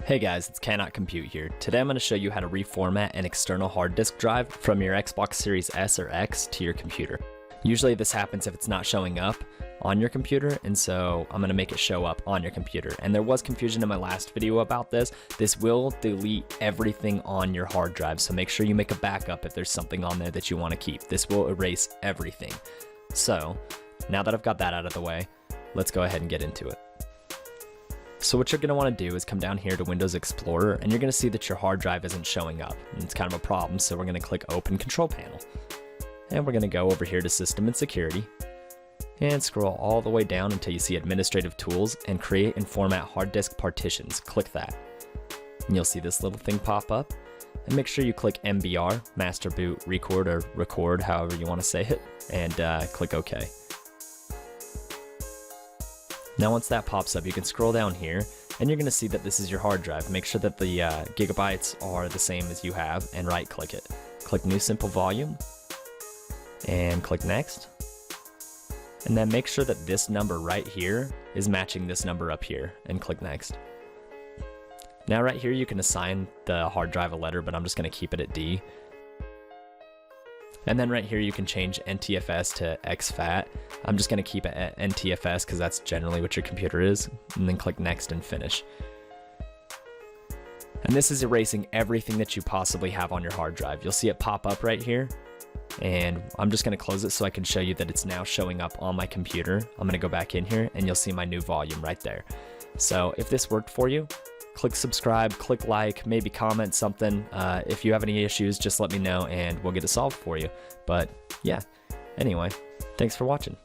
Hey guys, it's Cannot Compute here. Today I'm going to show you how to reformat an external hard disk drive from your Xbox Series S or X to your computer. Usually this happens if it's not showing up on your computer, and so I'm going to make it show up on your computer. And there was confusion in my last video about this. This will delete everything on your hard drive, so make sure you make a backup if there's something on there that you want to keep. This will erase everything. So now that I've got that out of the way, let's go ahead and get into it. So what you're going to want to do is come down here to Windows Explorer, and you're going to see that your hard drive isn't showing up. And it's kind of a problem, so we're going to click Open Control Panel. And we're going to go over here to System and Security, and scroll all the way down until you see Administrative Tools and Create and Format Hard Disk Partitions. Click that. And you'll see this little thing pop up. And make sure you click MBR, Master Boot Record, or Record, however you want to say it, and click OK. Now once that pops up, you can scroll down here and you're going to see that this is your hard drive. Make sure that the gigabytes are the same as you have and right click it. Click New Simple Volume and click Next. And then make sure that this number right here is matching this number up here and click Next. Now right here you can assign the hard drive a letter, but I'm just going to keep it at D. And then right here you can change NTFS to exFAT. I'm just going to keep it at NTFS because that's generally what your computer is. And then click Next and Finish. And this is erasing everything that you possibly have on your hard drive. You'll see it pop up right here. And I'm just going to close it so I can show you that it's now showing up on my computer. I'm going to go back in here and you'll see my new volume right there. So if this worked for you, click subscribe, click like, maybe comment something. If you have any issues, just let me know and we'll get it solved for you. But yeah, anyway, thanks for watching.